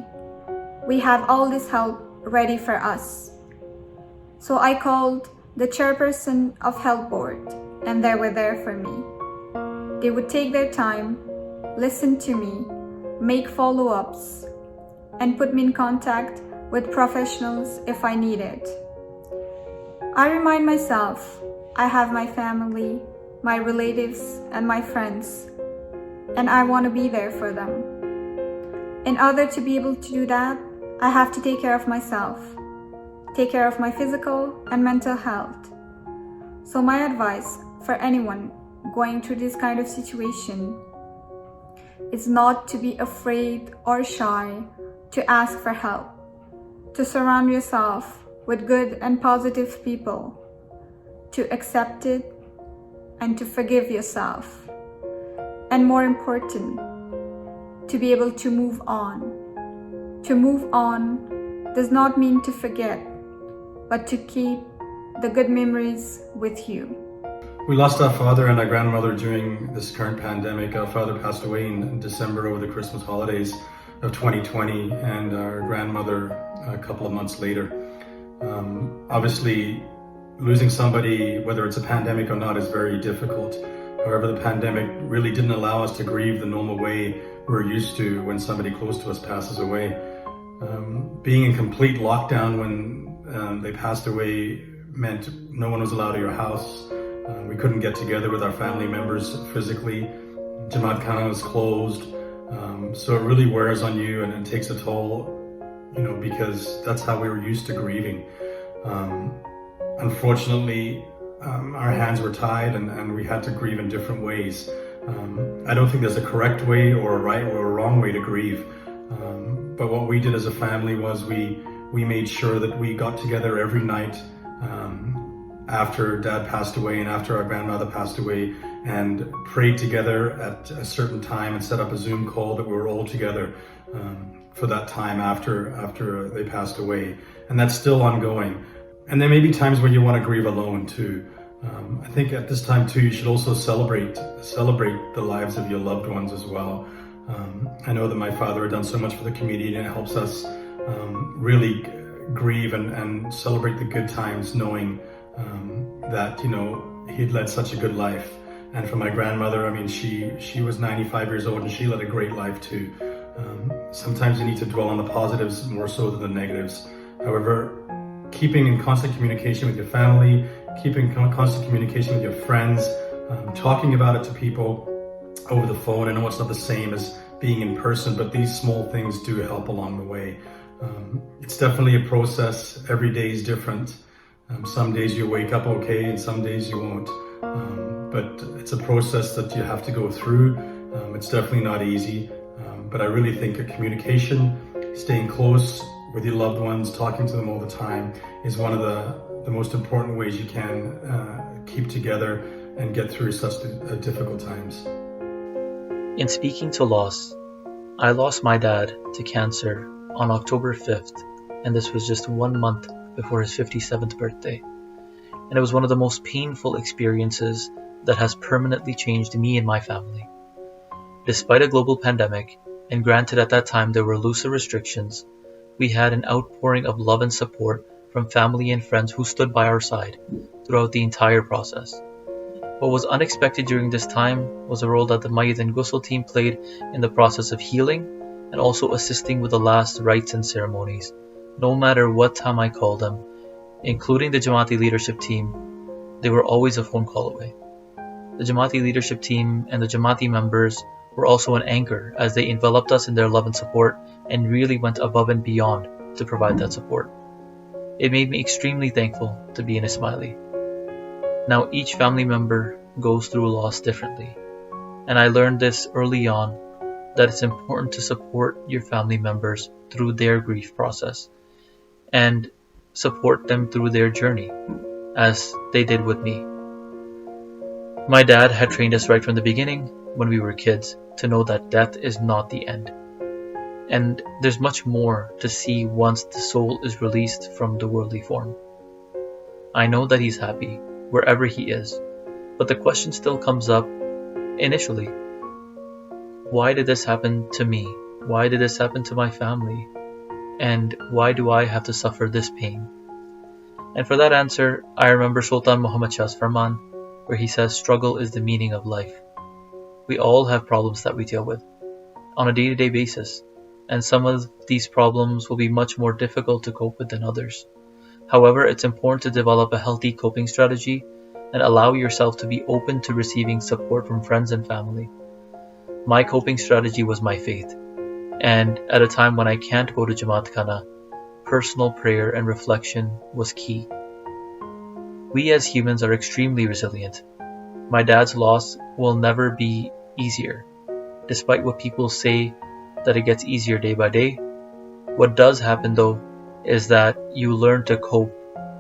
We have all this help ready for us. So I called the chairperson of Health Board, and they were there for me. They would take their time, listen to me, make follow-ups, and put me in contact with professionals if I needed. I remind myself I have my family, my relatives, and my friends, and I want to be there for them. In order to be able to do that, I have to take care of myself, take care of my physical and mental health. So my advice for anyone going through this kind of situation is not to be afraid or shy to ask for help, to surround yourself with good and positive people, to accept it and to forgive yourself. And more important, to be able to move on. To move on does not mean to forget, but to keep the good memories with you. We lost our father and our grandmother during this current pandemic. Our father passed away in December over the Christmas holidays of 2020, and our grandmother a couple of months later. Obviously, losing somebody, whether it's a pandemic or not, is very difficult. However, the pandemic really didn't allow us to grieve the normal way we're used to when somebody close to us passes away. Being in complete lockdown when they passed away meant no one was allowed to your house. We couldn't get together with our family members physically. Jamaat Khana was closed. So it really wears on you and it takes a toll, because that's how we were used to grieving. unfortunately, our hands were tied and we had to grieve in different ways. I don't think there's a correct way or a right or a wrong way to grieve. But what we did as a family was we made sure that we got together every night after Dad passed away and after our grandmother passed away, and prayed together at a certain time and set up a Zoom call that we were all together for that time after they passed away. And that's still ongoing. And there may be times when you want to grieve alone too. I think at this time too, you should also celebrate the lives of your loved ones as well. I know that my father had done so much for the community, and it helps us really grieve and celebrate the good times, knowing that, you know, he'd led such a good life. And for my grandmother, I mean, she was 95 years old and she led a great life too. Sometimes you need to dwell on the positives more so than the negatives. However, keeping in constant communication with your family, keeping constant communication with your friends, talking about it to people over the phone. I know it's not the same as being in person, but these small things do help along the way. It's definitely a process. Every day is different. Some days you wake up okay and some days you won't. But it's a process that you have to go through. It's definitely not easy. But I really think a communication, staying close with your loved ones, talking to them all the time is one of the most important ways you can keep together and get through such difficult times. In speaking to loss, I lost my dad to cancer on October 5th, and this was just 1 month before his 57th birthday. And it was one of the most painful experiences that has permanently changed me and my family. Despite a global pandemic, and granted at that time there were looser restrictions, we had an outpouring of love and support from family and friends who stood by our side throughout the entire process. What was unexpected during this time was the role that the Mayyit and Ghusl team played in the process of healing and also assisting with the last rites and ceremonies. No matter what time I called them, including the Jamaati leadership team, they were always a phone call away. The Jamaati leadership team and the Jamaati members were also an anchor as they enveloped us in their love and support and really went above and beyond to provide that support. It made me extremely thankful to be an Ismaili. Now each family member goes through loss differently, and I learned this early on that it's important to support your family members through their grief process and support them through their journey as they did with me. My dad had trained us right from the beginning when we were kids to know that death is not the end. And there's much more to see once the soul is released from the worldly form. I know that he's happy wherever he is, but the question still comes up initially. Why did this happen to me? Why did this happen to my family? And why do I have to suffer this pain? And for that answer, I remember Sultan Muhammad Shah's Farman, where he says struggle is the meaning of life. We all have problems that we deal with on a day-to-day basis, and some of these problems will be much more difficult to cope with than others. However, it's important to develop a healthy coping strategy and allow yourself to be open to receiving support from friends and family. My coping strategy was my faith, and at a time when I can't go to Jamaat Khana, personal prayer and reflection was key. We as humans are extremely resilient. My dad's loss will never be easier, despite what people say that it gets easier day by day. What does happen though is that you learn to cope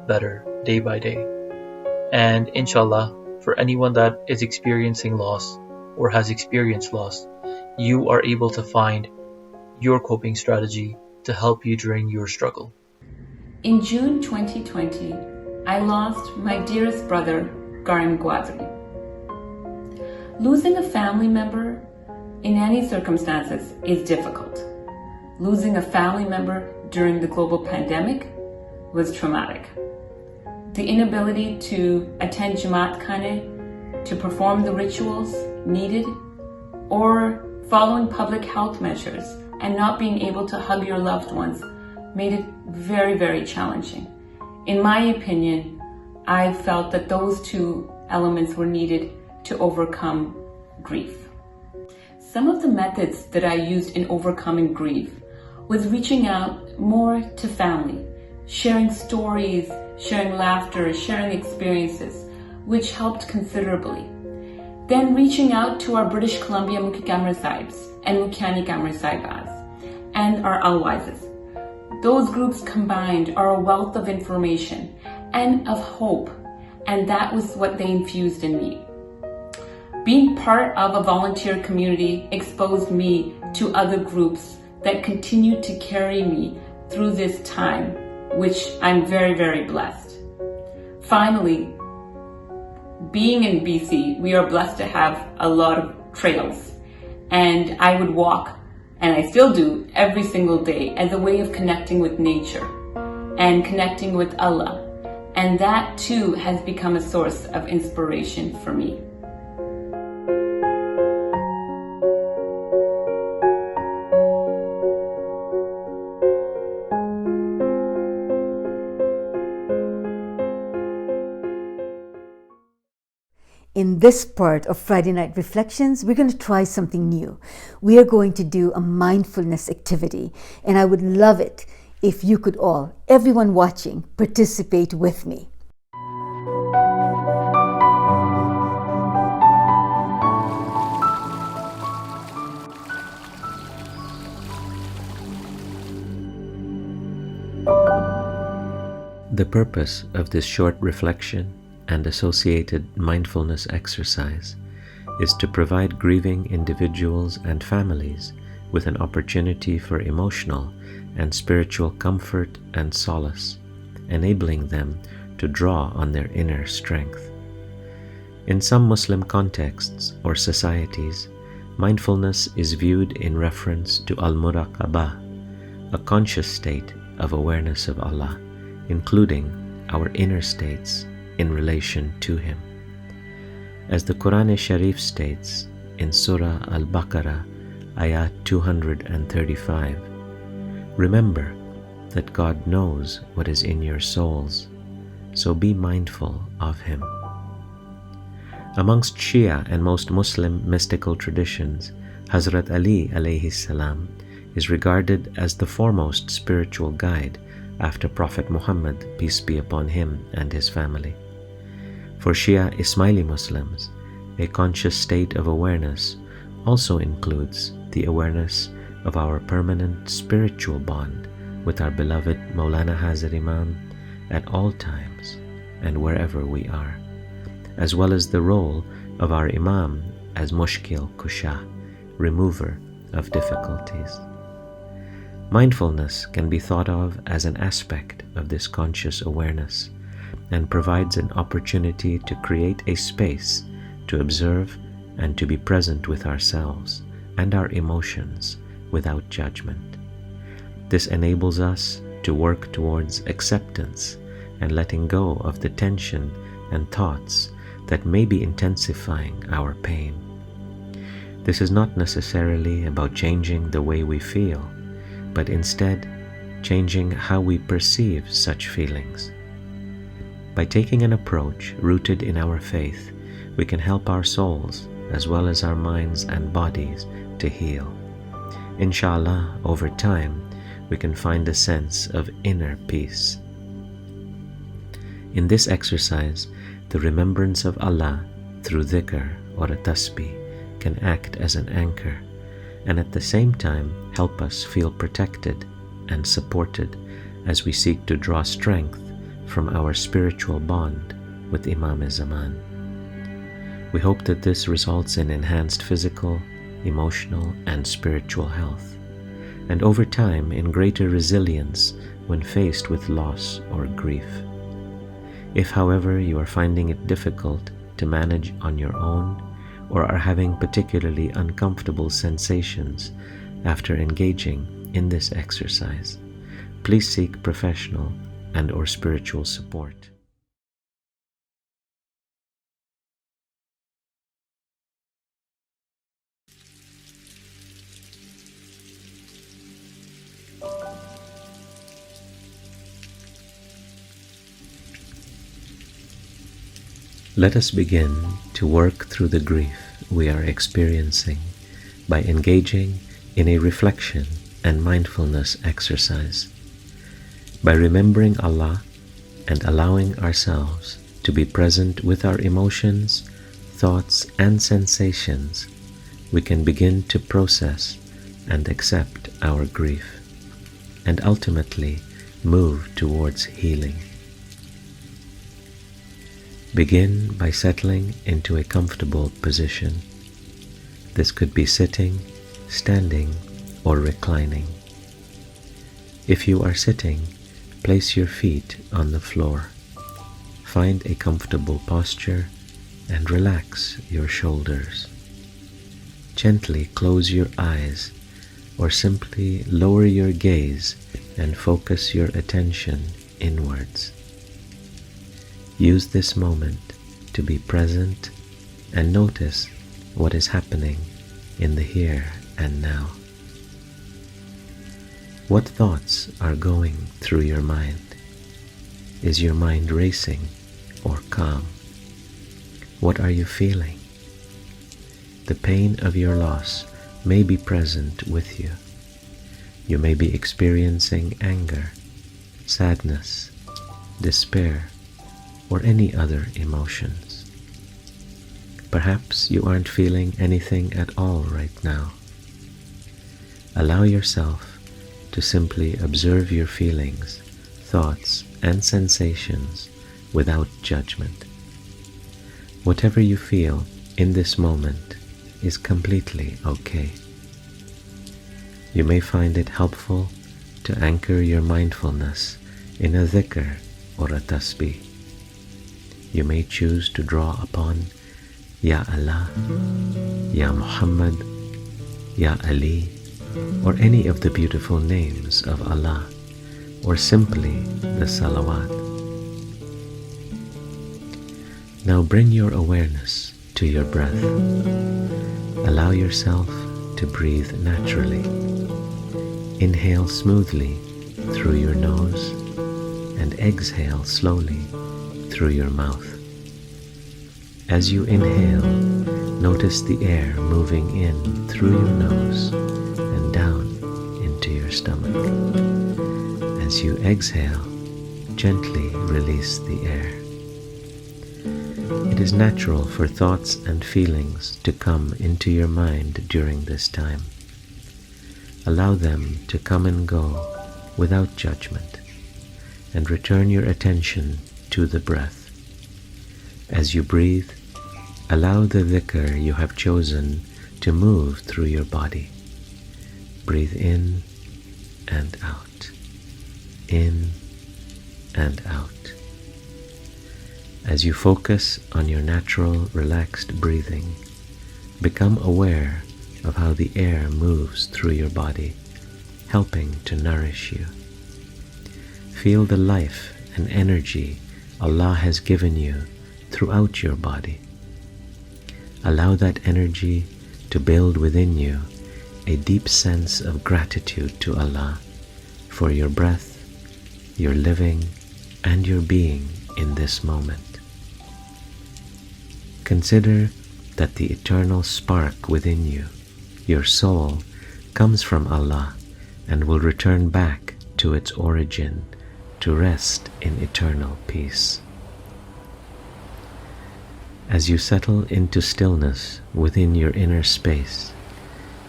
better day by day. And inshallah, for anyone that is experiencing loss or has experienced loss, you are able to find your coping strategy to help you during your struggle. In June 2020, I lost my dearest brother, Karim Gwadri. Losing a family member in any circumstances is difficult. Losing a family member during the global pandemic was traumatic. The inability to attend Jamaat Khane, to perform the rituals needed, or following public health measures and not being able to hug your loved ones made it very, very challenging. In my opinion, I felt that those two elements were needed to overcome grief. Some of the methods that I used in overcoming grief was reaching out more to family, sharing stories, sharing laughter, sharing experiences, which helped considerably. Then reaching out to our British Columbia Mukhi Kamra Sahibs and Mukhani Kamra Sahibas and our Alwaezas. Those groups combined are a wealth of information and of hope, and that was what they infused in me. Being part of a volunteer community exposed me to other groups that continue to carry me through this time, which I'm very, very blessed. Finally, being in BC, we are blessed to have a lot of trails, and I would walk, and I still do, every single day as a way of connecting with nature and connecting with Allah, and that too has become a source of inspiration for me. In this part of Friday Night Reflections, we're going to try something new. We are going to do a mindfulness activity, and I would love it if you could all, everyone watching, participate with me. The purpose of this short reflection and associated mindfulness exercise is to provide grieving individuals and families with an opportunity for emotional and spiritual comfort and solace, enabling them to draw on their inner strength. In some Muslim contexts or societies, mindfulness is viewed in reference to al-muraqabah, a conscious state of awareness of Allah, including our inner states in relation to Him. As the Quran Sharif states in Surah Al-Baqarah, Ayat 235, remember that God knows what is in your souls, so be mindful of Him. Amongst Shia and most Muslim mystical traditions, Hazrat Ali alayhi salam is regarded as the foremost spiritual guide after Prophet Muhammad, peace be upon him and his family. For Shia Ismaili Muslims, a conscious state of awareness also includes the awareness of our permanent spiritual bond with our beloved Maulana Hazar Imam at all times and wherever we are, as well as the role of our Imam as Mushkil Kusha, remover of difficulties. Mindfulness can be thought of as an aspect of this conscious awareness and provides an opportunity to create a space to observe and to be present with ourselves and our emotions without judgment. This enables us to work towards acceptance and letting go of the tension and thoughts that may be intensifying our pain. This is not necessarily about changing the way we feel, but instead changing how we perceive such feelings. By taking an approach rooted in our faith, we can help our souls as well as our minds and bodies to heal. Inshallah, over time, we can find a sense of inner peace. In this exercise, the remembrance of Allah through dhikr or a tasbih can act as an anchor and at the same time help us feel protected and supported as we seek to draw strength from our spiritual bond with Imam-e-Zaman. We hope that this results in enhanced physical, emotional, and spiritual health, and over time in greater resilience when faced with loss or grief. If, however, you are finding it difficult to manage on your own or are having particularly uncomfortable sensations after engaging in this exercise, please seek professional and or spiritual support. Let us begin to work through the grief we are experiencing by engaging in a reflection and mindfulness exercise. By remembering Allah and allowing ourselves to be present with our emotions, thoughts, and sensations, we can begin to process and accept our grief, and ultimately move towards healing. Begin by settling into a comfortable position. This could be sitting, standing, or reclining. If you are sitting, place your feet on the floor. Find a comfortable posture and relax your shoulders. Gently close your eyes or simply lower your gaze and focus your attention inwards. Use this moment to be present and notice what is happening in the here and now. What thoughts are going through your mind? Is your mind racing or calm? What are you feeling? The pain of your loss may be present with you. You may be experiencing anger, sadness, despair, or any other emotions. Perhaps you aren't feeling anything at all right now. Allow yourself to simply observe your feelings, thoughts, and sensations without judgment. Whatever you feel in this moment is completely okay. You may find it helpful to anchor your mindfulness in a dhikr or a tasbih. You may choose to draw upon Ya Allah, Ya Muhammad, Ya Ali, or any of the beautiful names of Allah, or simply the salawat. Now bring your awareness to your breath. Allow yourself to breathe naturally. Inhale smoothly through your nose and exhale slowly through your mouth. As you inhale, notice the air moving in through your nose and down into your stomach. As you exhale, gently release the air. It is natural for thoughts and feelings to come into your mind during this time. Allow them to come and go without judgment, and return your attention to the breath. As you breathe, allow the dhikr you have chosen to move through your body. Breathe in and out, in and out. As you focus on your natural, relaxed breathing, become aware of how the air moves through your body, helping to nourish you. Feel the life and energy Allah has given you throughout your body. Allow that energy to build within you a deep sense of gratitude to Allah for your breath, your living, and your being in this moment. Consider that the eternal spark within you, your soul, comes from Allah and will return back to its origin to rest in eternal peace. As you settle into stillness within your inner space,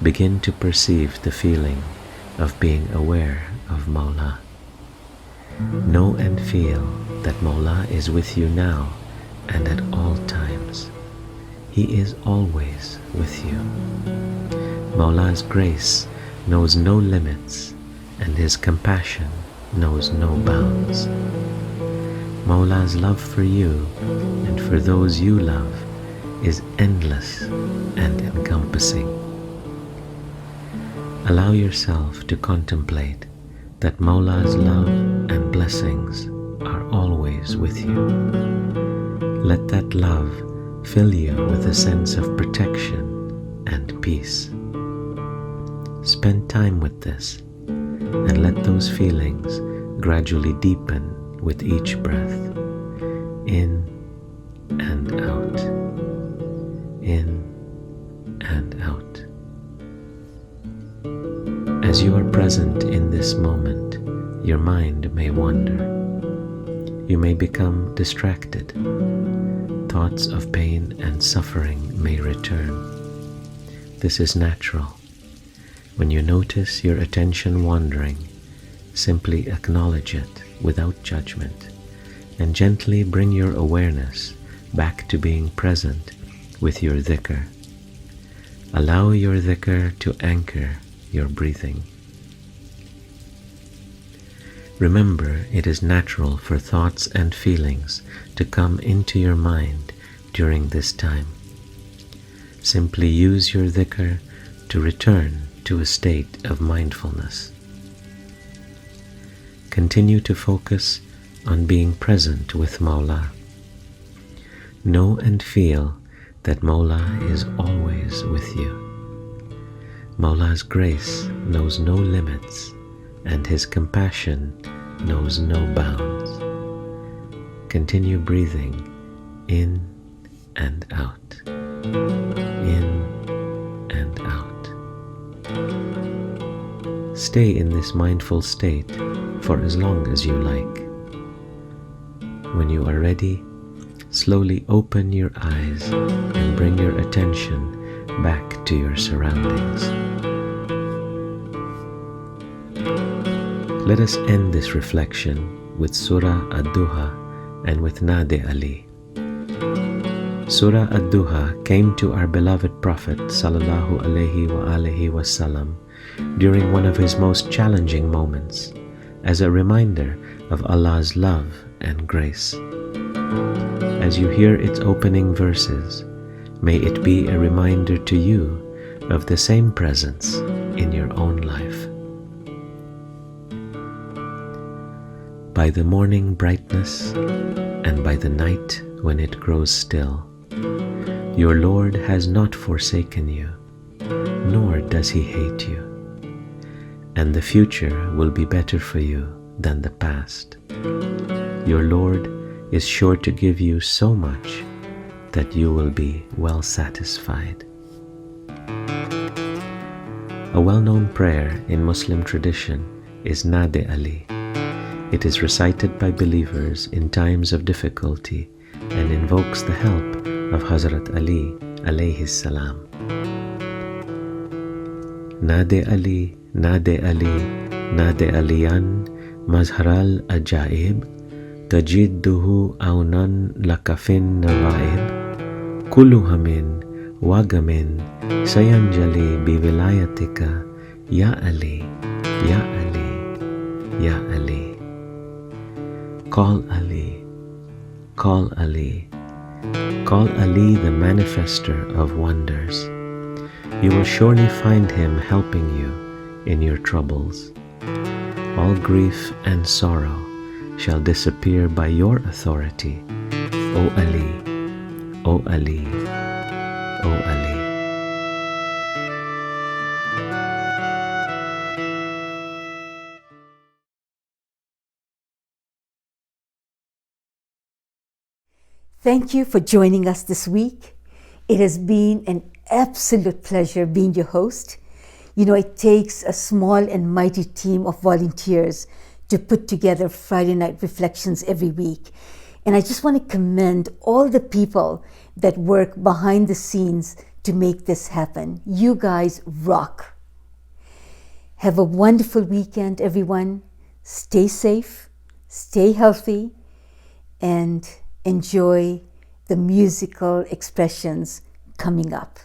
begin to perceive the feeling of being aware of Mawla. Know and feel that Mawla is with you now and at all times. He is always with you. Mawla's grace knows no limits, and His compassion knows no bounds. Mawla's love for you and for those you love is endless and encompassing. Allow yourself to contemplate that Mawla's love and blessings are always with you. Let that love fill you with a sense of protection and peace. Spend time with this and let those feelings gradually deepen with each breath, in and out, in and out. As you are present in this moment, your mind may wander. you may become distracted. Thoughts of pain and suffering may return. This is natural. When you notice your attention wandering, simply acknowledge it without judgment and gently bring your awareness back to being present with your dhikr. Allow your dhikr to anchor your breathing. Remember, it is natural for thoughts and feelings to come into your mind during this time. Simply use your dhikr to return to a state of mindfulness. Continue to focus on being present with Mawla. Know and feel that Mawla is always with you. Mawla's grace knows no limits, and His compassion knows no bounds. Continue breathing in and out, in and out. Stay in this mindful state for as long as you like. When you are ready, slowly open your eyes and bring your attention back to your surroundings. Let us end this reflection with Surah Ad-Duha and with Nade Ali. Surah Ad-Duha came to our beloved Prophet sallallahu alaihi wasallam during one of his most challenging moments, as a reminder of Allah's love and grace. As you hear its opening verses, may it be a reminder to you of the same presence in your own life. By the morning brightness and by the night when it grows still, your Lord has not forsaken you, nor does He hate you, and the future will be better for you than the past. Your Lord is sure to give you so much that you will be well satisfied. A well-known prayer in Muslim tradition is Nade Ali. It is recited by believers in times of difficulty and invokes the help of Hazrat Ali alayhi salam. Nade Ali, Nade Ali, Nade Aliyan, Mazharal Ajaib, Tajidduhu Aunan Lakafin Nawaib, Kuluhamin, Wagamin, Sayanjali Bivilayatika, Ya Ali, Ya Ali, Ya Ali. Call Ali, call Ali, call Ali the manifester of wonders. You will surely find Him helping you in your troubles. All grief and sorrow shall disappear by your authority, O Ali, O Ali, O Ali. Thank you for joining us this week. It has been an absolute pleasure being your host. You know, it takes a small and mighty team of volunteers to put together Friday night reflections every week. And I just want to commend all the people that work behind the scenes to make this happen. You guys rock. Have a wonderful weekend, everyone. Stay safe, stay healthy, and enjoy the musical expressions coming up.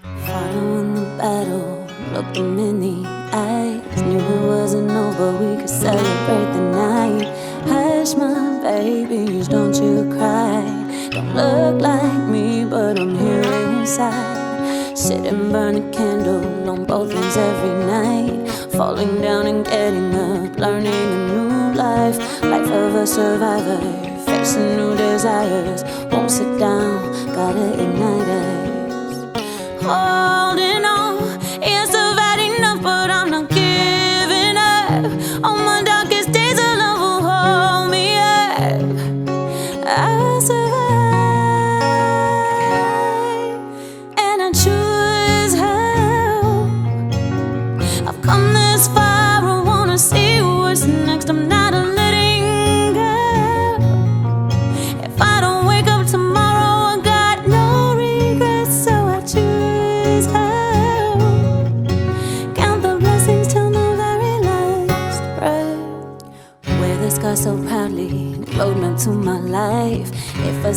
Following the battle, looked them in the eyes, knew it wasn't over, we could celebrate the night. Hush my babies, don't you cry. Don't look like me, but I'm here inside. Sit and burn a candle on both ends every night. Falling down and getting up, learning a new life. Life of a survivor, facing new desires. Won't sit down, gotta ignite us. Holding on, yes, I've had enough, but I'm not giving up. On my darkest days, a love will hold me up. I survive, and I choose how. I've come this far, I wanna see what's next. I'm not alone.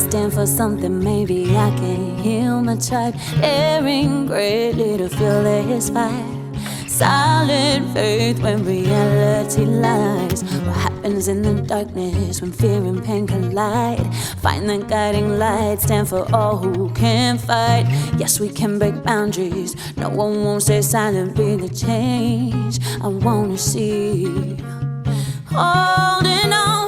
stand for something, maybe I can heal my tribe. Daring greatly to feel this fire. Solid faith when reality lies. What happens in the darkness when fear and pain collide? Find the guiding light, stand for all who can fight. Yes, we can break boundaries. No one won't stay silent, be the change I wanna see. Holding on